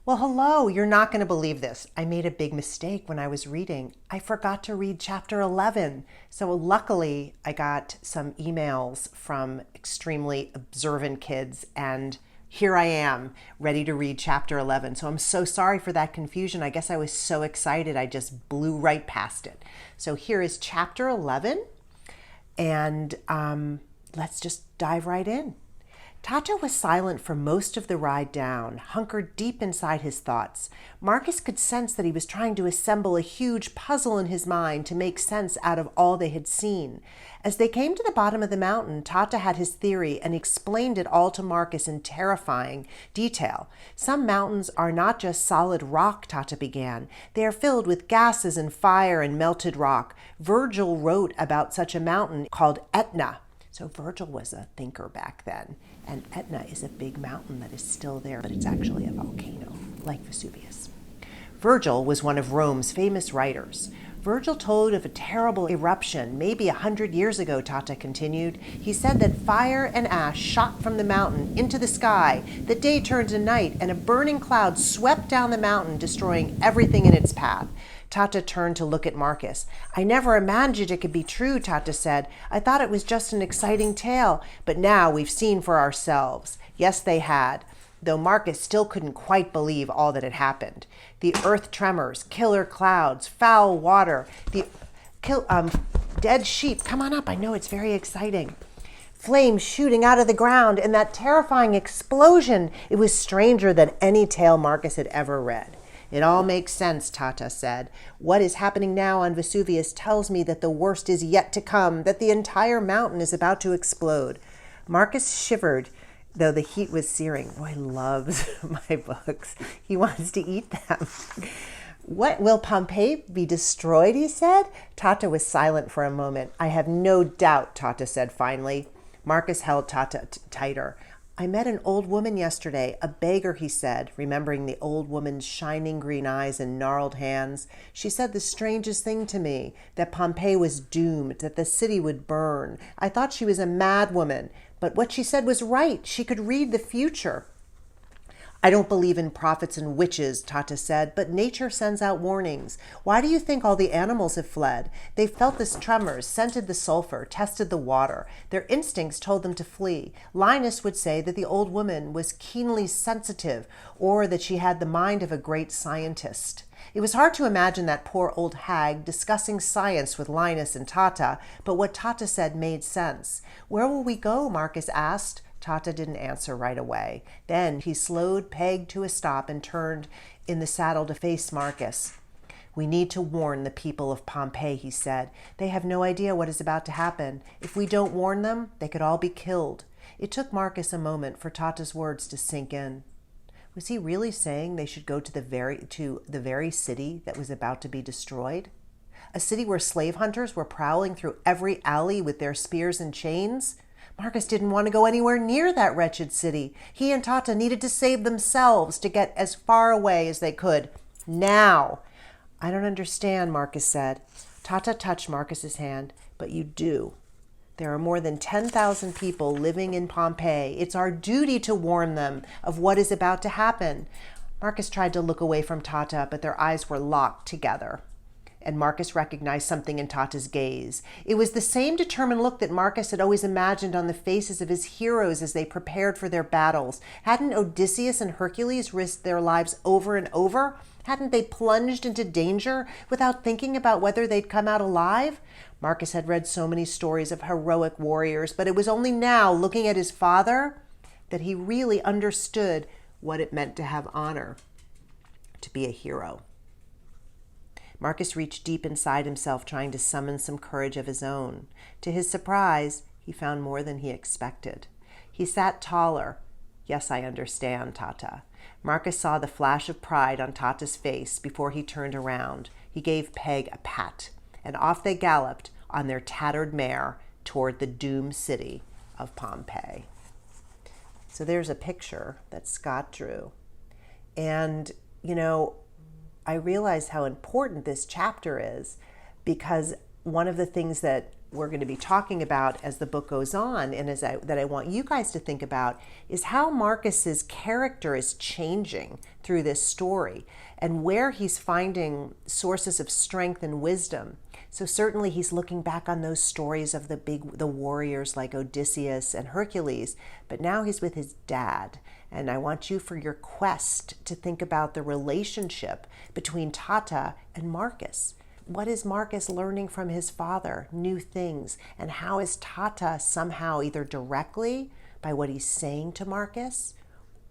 Well, hello, you're not going to believe this. I made a big mistake when I was reading. I forgot to read chapter 11. So luckily, I got some emails from extremely observant kids, and here I am, ready to read chapter 11. So I'm so sorry for that confusion. I guess I was so excited, I just blew right past it. So here is chapter 11, and let's just dive right in. Tata was silent for most of the ride down, hunkered deep inside his thoughts. Marcus could sense that he was trying to assemble a huge puzzle in his mind to make sense out of all they had seen. As they came to the bottom of the mountain, Tata had his theory and explained it all to Marcus in terrifying detail. Some mountains are not just solid rock, Tata began. They are filled with gases and fire and melted rock. Virgil wrote about such a mountain called Etna. So Virgil was a thinker back then, and Etna is a big mountain that is still there, but it's actually a volcano, like Vesuvius. Virgil was one of Rome's famous writers. Virgil told of a terrible eruption, maybe 100 years ago, Tata continued. He said that fire and ash shot from the mountain into the sky. The day turned to night, and a burning cloud swept down the mountain, destroying everything in its path. Tata turned to look at Marcus. I never imagined it could be true, Tata said. I thought it was just an exciting tale, but now we've seen for ourselves. Yes, they had, though Marcus still couldn't quite believe all that had happened. The earth tremors, killer clouds, foul water, dead sheep. Come on up, I know it's very exciting. Flames shooting out of the ground, and that terrifying explosion. It was stranger than any tale Marcus had ever read. It all makes sense, Tata said. What is happening now on Vesuvius tells me that the worst is yet to come, that the entire mountain is about to explode. Marcus shivered, though the heat was searing. Boy, loves my books. He wants to eat them. What, will Pompeii be destroyed, he said? Tata was silent for a moment. I have no doubt, Tata said finally. Marcus held Tata tighter. I met an old woman yesterday, a beggar, he said, remembering the old woman's shining green eyes and gnarled hands. She said the strangest thing to me, that Pompeii was doomed, that the city would burn. I thought she was a mad woman, but what she said was right. She could read the future. I don't believe in prophets and witches, Tata said, but nature sends out warnings. Why do you think all the animals have fled? They felt the tremors, scented the sulfur, tested the water. Their instincts told them to flee. Linus would say that the old woman was keenly sensitive, or that she had the mind of a great scientist. It was hard to imagine that poor old hag discussing science with Linus and Tata, but what Tata said made sense. Where will we go? Marcus asked. Tata didn't answer right away. Then he slowed Peg to a stop and turned in the saddle to face Marcus. We need to warn the people of Pompeii, he said. They have no idea what is about to happen. If we don't warn them, they could all be killed. It took Marcus a moment for Tata's words to sink in. Was he really saying they should go to the very city that was about to be destroyed? A city where slave hunters were prowling through every alley with their spears and chains? Marcus didn't want to go anywhere near that wretched city. He and Tata needed to save themselves, to get as far away as they could. Now. I don't understand, Marcus said. Tata touched Marcus's hand. But you do. There are more than 10,000 people living in Pompeii. It's our duty to warn them of what is about to happen. Marcus tried to look away from Tata, but their eyes were locked together. And Marcus recognized something in Tata's gaze. It was the same determined look that Marcus had always imagined on the faces of his heroes as they prepared for their battles. Hadn't Odysseus and Hercules risked their lives over and over? Hadn't they plunged into danger without thinking about whether they'd come out alive? Marcus had read so many stories of heroic warriors, but it was only now, looking at his father, that he really understood what it meant to have honor, to be a hero. Marcus reached deep inside himself, trying to summon some courage of his own. To his surprise, he found more than he expected. He sat taller. Yes, I understand, Tata. Marcus saw the flash of pride on Tata's face before he turned around. He gave Peg a pat, and off they galloped on their tattered mare toward the doomed city of Pompeii. So there's a picture that Scott drew. And, I realized how important this chapter is, because one of the things that we're going to be talking about as the book goes on, and that I want you guys to think about, is how Marcus's character is changing through this story and where he's finding sources of strength and wisdom. So certainly he's looking back on those stories of the warriors like Odysseus and Hercules, but now he's with his dad. And I want you, for your quest, to think about the relationship between Tata and Marcus. What is Marcus learning from his father? New things. And how is Tata somehow, either directly by what he's saying to Marcus,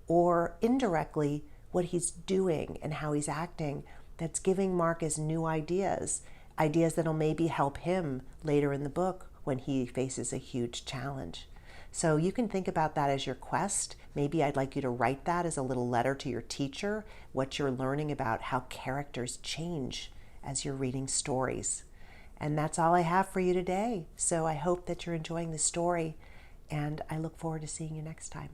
or indirectly what he's doing and how he's acting, that's giving Marcus new ideas that'll maybe help him later in the book when he faces a huge challenge. So you can think about that as your quest. Maybe I'd like you to write that as a little letter to your teacher, what you're learning about how characters change as you're reading stories. And that's all I have for you today. So I hope that you're enjoying the story, and I look forward to seeing you next time.